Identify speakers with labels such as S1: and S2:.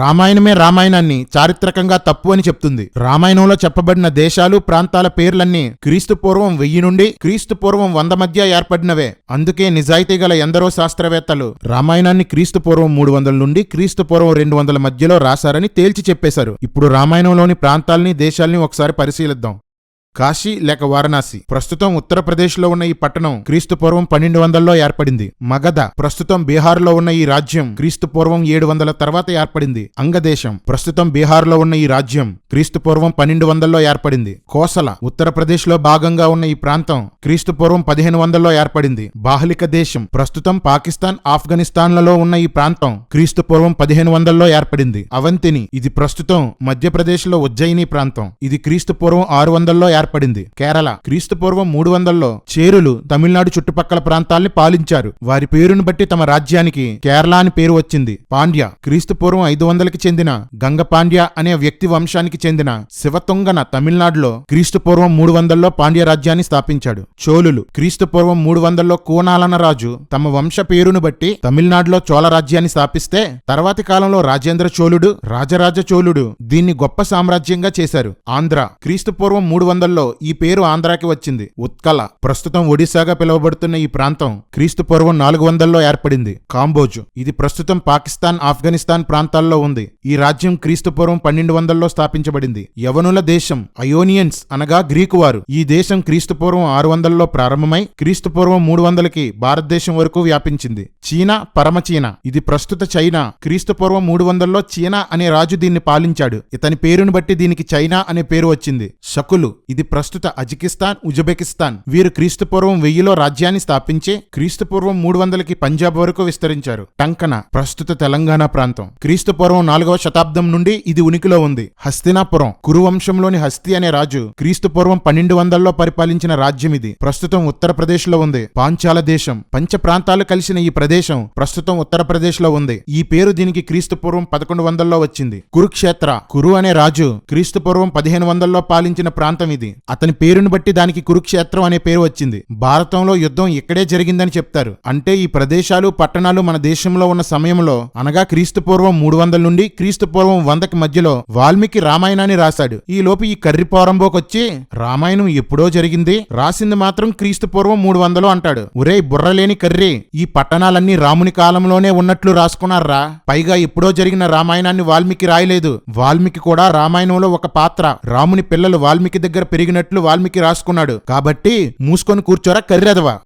S1: రామాయణమే రామాయణాన్ని చారిత్రకంగా తప్పు అని చెప్తుంది. రామాయణంలో చెప్పబడిన దేశాలు ప్రాంతాల పేర్లన్నీ క్రీస్తు పూర్వం 1000 నుండి క్రీస్తు పూర్వం 100 మధ్య ఏర్పడినవే. అందుకే నిజాయితీ గల ఎందరో శాస్త్రవేత్తలు రామాయణాన్ని క్రీస్తు పూర్వం 300 నుండి క్రీస్తు పూర్వం 200 మధ్యలో రాశారని తేల్చి చెప్పేశారు. ఇప్పుడు రామాయణంలోని ప్రాంతాల్ని దేశాల్ని ఒకసారి పరిశీలిద్దాం. కాశీ లేక వారణాసి ప్రస్తుతం ఉత్తరప్రదేశ్లో ఉన్న ఈ పట్టణం క్రీస్తు పూర్వం 1200లో ఏర్పడింది. మగధ ప్రస్తుతం బీహార్లో ఉన్న ఈ రాజ్యం క్రీస్తు పూర్వం 700 తర్వాత ఏర్పడింది. అంగదేశం ప్రస్తుతం బీహార్లో ఉన్న ఈ రాజ్యం క్రీస్తు పూర్వం 1200లో ఏర్పడింది. కోసల ఉత్తరప్రదేశ్లో భాగంగా ఉన్న ఈ ప్రాంతం క్రీస్తు పూర్వం 1500లో ఏర్పడింది. బాహ్లిక దేశం ప్రస్తుతం పాకిస్తాన్, ఆఫ్ఘనిస్తాన్లలో ఉన్న ఈ ప్రాంతం క్రీస్తు పూర్వం 1500లో ఏర్పడింది. అవంతిని ఇది ప్రస్తుతం మధ్యప్రదేశ్లో ఉజ్జయిని ప్రాంతం. ఇది క్రీస్తు పూర్వం 600లో ఏర్పడింది. కేరళ క్రీస్తు పూర్వం 300లో చేరులు తమిళనాడు చుట్టుపక్కల ప్రాంతాల్ని పాలించారు. వారి పేరును బట్టి తమ రాజ్యానికి కేరళ అని పేరు వచ్చింది. పాండ్య క్రీస్తు పూర్వం 500కి చెందిన గంగపాండ్య అనే వ్యక్తి వంశానికి చెందిన శివతుంగన తమిళనాడులో క్రీస్తు పూర్వం 300లో పాండ్య రాజ్యాన్ని స్థాపించాడు. చోళులు క్రీస్తు పూర్వం 300లో కూనాలన రాజు తమ వంశ పేరును బట్టి తమిళనాడులో చోళ రాజ్యాన్ని స్థాపిస్తే తర్వాతి కాలంలో రాజేంద్ర చోళుడు, రాజరాజ చోళుడు దీన్ని గొప్ప సామ్రాజ్యంగా చేశారు. ఆంధ్ర క్రీస్తు పూర్వం 300లో ఈ పేరు ఆంధ్రాకి వచ్చింది. ఉత్కల ప్రస్తుతం ఒడిశాగా పిలువబడుతున్న ఈ ప్రాంతం క్రీస్తు పూర్వం 400లో ఏర్పడింది. కాంబోజు ఇది ప్రస్తుతం పాకిస్తాన్, ఆఫ్ఘనిస్తాన్ ప్రాంతాల్లో ఉంది. ఈ రాజ్యం క్రీస్తు పూర్వం 1200లో స్థాపించబడింది. యవనుల దేశం అయోనియన్స్ అనగా గ్రీకు వారు. ఈ దేశం క్రీస్తు పూర్వం 600లో ప్రారంభమై క్రీస్తు పూర్వం 300కి భారతదేశం వరకు వ్యాపించింది. చీనా, పరమచీనా ఇది ప్రస్తుత చైనా. క్రీస్తు పూర్వం 300లో చీనా అనే రాజు దీన్ని పాలించాడు. ఇతని పేరును బట్టి దీనికి చైనా అనే పేరు వచ్చింది. శకులు ఇది ప్రస్తుత అజికిస్తాన్, ఉజ్బెకిస్తాన్. వీరు క్రీస్తు పూర్వం 1000లో రాజ్యాన్ని స్థాపించి క్రీస్తు పూర్వం 300కి పంజాబ్ వరకు విస్తరించారు. టంకన ప్రస్తుత తెలంగాణ ప్రాంతం. క్రీస్తు పూర్వం 4వ శతాబ్దం నుండి ఇది ఉనికిలో ఉంది. హస్తినాపురం కురువంశంలోని హస్తి అనే రాజు క్రీస్తు పూర్వం 1200లో పరిపాలించిన రాజ్యం ఇది. ప్రస్తుతం ఉత్తరప్రదేశ్ లో ఉంది. పాంచాల దేశం పంచ ప్రాంతాలు కలిసిన ఈ ప్రదేశం ప్రస్తుతం ఉత్తరప్రదేశ్ లో ఉంది. ఈ పేరు దీనికి క్రీస్తు పూర్వం 1100లో వచ్చింది. కురుక్షేత్ర కురు అనే రాజు క్రీస్తు పూర్వం 1500లో పాలించిన ప్రాంతం ఇది. అతని పేరును బట్టి దానికి కురుక్షేత్రం అనే పేరు వచ్చింది. భారతంలో యుద్ధం ఇక్కడే జరిగిందని చెప్తారు. అంటే ఈ ప్రదేశాలు, పట్టణాలు మన దేశంలో ఉన్న సమయంలో అనగా క్రీస్తు పూర్వం 300 నుండి క్రీస్తు పూర్వం 100కి మధ్యలో వాల్మీకి రామాయణాన్ని రాశాడు. ఈ లోపు ఈ కర్రి పోరంబోకొచ్చి రామాయణం ఎప్పుడో జరిగింది, రాసింది మాత్రం క్రీస్తు పూర్వం 300లో అంటాడు. ఒరేయ్ బుర్రలేని కర్రి, ఈ పట్టణాలన్నీ రాముని కాలంలోనే ఉన్నట్లు రాసుకున్నారా? పైగా ఎప్పుడో జరిగిన రామాయణాన్ని వాల్మీకి రాయలేదు. వాల్మీకి కూడా రామాయణంలో ఒక పాత్ర. రాముని పిల్లలు వాల్మీకి దగ్గర పెరిగినట్లు వాల్మీకి రాసుకున్నాడు. కాబట్టి మూసుకొని కూర్చోరా కర్రెదవా.